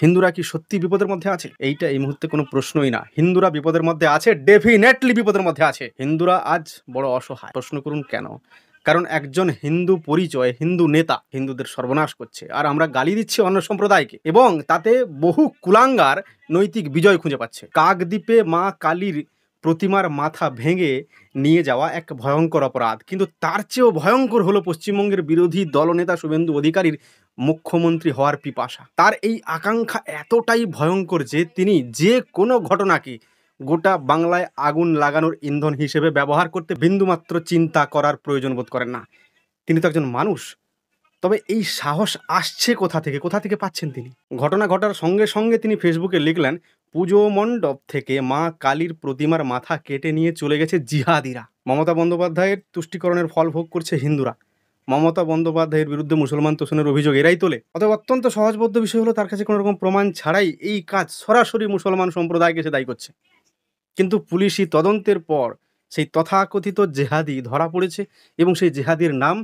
হিন্দুরা কি সত্যি বিপদের মধ্যে আছে? এইটা এই মুহূর্তে কোনো প্রশ্নই না। হিন্দুরা বিপদের মধ্যে আছে, ডেফিনেটলি বিপদের মধ্যে আছে। হিন্দুরা আজ বড় অসহায়। প্রশ্ন করুন কেন? কারণ একজন হিন্দু পরিচয়, হিন্দু নেতা হিন্দুদের সর্বনাশ করছে, আর আমরা গালি দিচ্ছি অন্য সম্প্রদায়কে, এবং তাতে বহু কুলাঙ্গার নৈতিক বিজয় খুঁজে পাচ্ছে। কাকদ্বীপে মা কালীর প্রতিমার মাথা ভেঙে নিয়ে যাওয়া এক ভয়ঙ্কর অপরাধ, কিন্তু তার চেয়েও ভয়ঙ্কর হলো পশ্চিমবঙ্গের বিরোধী দলনেতা শুভেন্দু অধিকারীর মুখ্যমন্ত্রী হওয়ার পিপাসা। তার এই আকাঙ্ক্ষা এতটাই ভয়ঙ্কর যে তিনি যে কোনো ঘটনাকে গোটা বাংলায় আগুন লাগানোর ইন্ধন হিসেবে ব্যবহার করতে বিন্দুমাত্র চিন্তা করার প্রয়োজন বোধ করেন না। তিনি তো একজন মানুষ। তবে এই সাহস আসছে কোথা থেকে পাচ্ছেন তিনি? ঘটনা ঘটার সঙ্গে সঙ্গে তিনি ফেসবুকে লিখলেন, পুজো মণ্ডপ থেকে মা কালীর প্রতিমার মাথা কেটে নিয়ে চলে গেছে জিহাদিরা। মমতা বন্দ্যোপাধ্যায়ের তুষ্টিকরণের ফল ভোগ করছে হিন্দুরা। মমতা বন্দ্যোপাধ্যায়ের বিরুদ্ধে মুসলমান তোষণের অভিযোগ এরাই তোলে। অতএব অত্যন্ত সহজবোধ্য বিষয় হলো তার কাছে কোনো রকম প্রমাণ ছাড়াই এই কাজ সরাসরি মুসলমান সম্প্রদায়কে সে দায়ী করছে। কিন্তু পুলিশি তদন্তের পর সেই তথাকথিত জেহাদি ধরা পড়েছে, এবং সেই জেহাদির নাম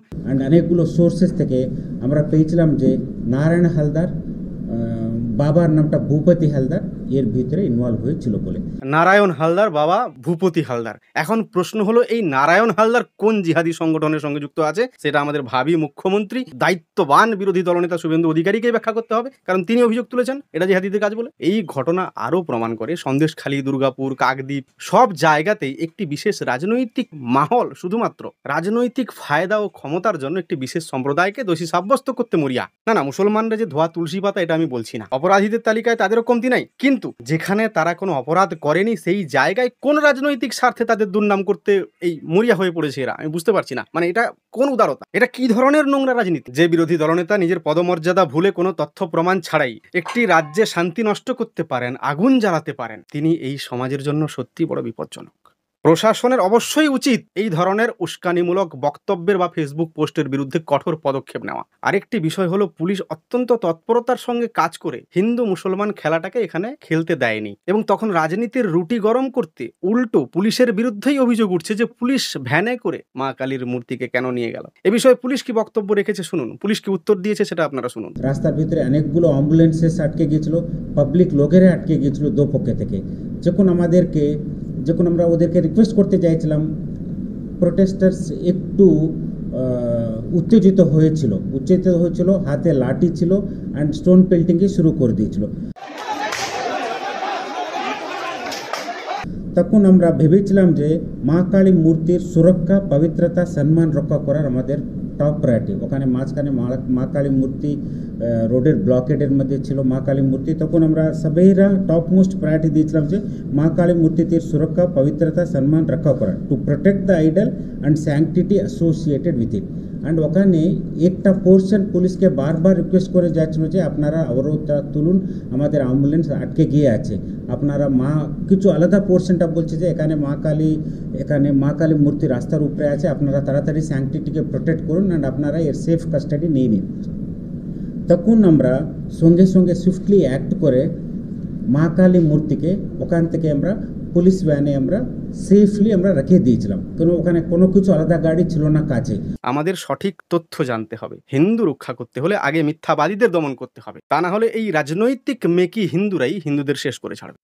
অনেকগুলো সোর্সেস থেকে আমরা পেয়েছিলাম যে নারায়ণ হালদার, বাবার নামটা ভূপতি হালদার, এর ভিতরে ইনভলভ হয়েছিল বলে। নারায়ণ হালদার বাবা ভূপতি হালদার। এখন প্রশ্ন হলো, এই নারায়ণ হালদার কোন জিহাদি সংগঠনের সঙ্গে যুক্ত আছে সেটা আমাদের ভাবি মুখ্যমন্ত্রী দায়িত্ববান বিরোধী দলনেতা শুভেন্দু অধিকারীকেই ব্যাখ্যা করতে হবে, কারণ তিনি অভিযোগ তুলেছেন এটা জিহাদিদের কাজ বলে। এই ঘটনা আরও প্রমাণ করে সন্দেশখালী, দুর্গাপুর, কাকদ্বীপ সব জায়গাতেই একটি বিশেষ রাজনৈতিক মাহল শুধুমাত্র রাজনৈতিক ফায়দা ও ক্ষমতার জন্য একটি বিশেষ সম্প্রদায়কে দোষী সাব্যস্ত করতে মরিয়া। না, মুসলমানরা যে ধোয়া তুলসী পাতা এটা আমি বলছি না। অপরাধীদের তালিকায় তাদেরও কমতি নাই, কিন্তু যেখানে তারা কোনো অপরাধ করেনি সেই জায়গায় কোন রাজনৈতিক স্বার্থে তাদের দুর্নাম করতে এই মরিয়া হয়ে পড়েছে এরা, আমি বুঝতে পারছি না। মানে এটা কোন উদারতা? এটা কি ধরনের নোংরা রাজনীতি? যে বিরোধী দলনেতা নিজের পদমর্যাদা ভুলে কোনো তথ্য প্রমাণ ছাড়াই একটি রাজ্যে শান্তি নষ্ট করতে পারেন, আগুন জ্বালাতে পারেন, তিনি এই সমাজের জন্য সত্যি বড় বিপজ্জনক। প্রশাসনের অবশ্যই উচিত এই ধরনের উস্কানিমূলক বক্তব্যের বা ফেসবুক পোস্টের বিরুদ্ধে কঠোর পদক্ষেপ নেওয়া। আরেকটি বিষয় হলো, পুলিশ অত্যন্ত তৎপরতার সঙ্গে কাজ করে হিন্দু মুসলমান খেলাটাকে এখানে খেলতে দেয়নি, এবং তখন রাজনীতির রুটি গরম করতে উল্টো পুলিশের বিরুদ্ধেই অভিযোগ উঠছে যে পুলিশ ভ্যানে করে মা কালীর মূর্তিকে কেন নিয়ে গেল। এ বিষয়ে পুলিশ কি বক্তব্য রেখেছে শুনুন, পুলিশ কি উত্তর দিয়েছে সেটা আপনারা শুনুন। রাস্তার ভিতরে অনেকগুলো অ্যাম্বুলেন্সেস আটকে গিয়েছিল, পাবলিক লোকেরা আটকে গিয়েছিল দুপক্ষে থেকে। যখন আমরা ওদেরকে রিকোয়েস্ট করতে চাইছিলাম, প্রোটেস্টার্স একটু উত্তেজিত হয়েছিল, হাতে লাঠি ছিল অ্যান্ড স্টোন পেল্টিংকে শুরু করে দিয়েছিল। তখন আমরা ভেবেছিলাম যে মা কালী মূর্তির সুরক্ষা, পবিত্রতা, সম্মান রক্ষা করার আমাদের টপ প্রায়োরিটি। ওখানে মাঝখানে মা কালী মূর্তি রোডের ব্লকেডের মধ্যে ছিল মা কালী মূর্তি। তখন আমরা সবাইরা টপ মোস্ট প্রায়োরিটি দিয়েছিলাম যে মা কালী মূর্তিটির সুরক্ষা, পবিত্রতা, সম্মান রক্ষা করা, to protect the idol and sanctity associated with it. And ওখানে একটা পোর্শন পুলিশকে বারবার রিকোয়েস্ট করে যাচ্ছিল যে আপনারা অবরোধটা তুলুন, আমাদের অ্যাম্বুলেন্স আটকে গিয়ে আছে, আপনারা কিছু আলাদা পোর্শনটা বলছে যে এখানে মা কালী মূর্তি রাস্তার উপরে আছে, আপনারা তাড়াতাড়ি স্যাংটিটিকে প্রোটেক্ট করুন অ্যান্ড আপনারা এর সেফ কাস্টাডি নিয়ে নিন। তখন আমরা সঙ্গে সঙ্গে সুইফটলি অ্যাক্ট করে মা কালী মূর্তিকে ওখান থেকে আমরা পুলিশ ভ্যানে আমরা সেফলি আমরা রেখে দিয়েছিলাম, কারণ ওখানে কোনো কিছু আলাদা গাড়ি ছিল না কাছে। আমাদের সঠিক তথ্য জানতে হবে। হিন্দু রক্ষা করতে হলে আগে মিথ্যাবাদীদের দমন করতে হবে, তা না হলে এই রাজনৈতিক মেকি হিন্দুরাই হিন্দুদের শেষ করে ছাড়বে।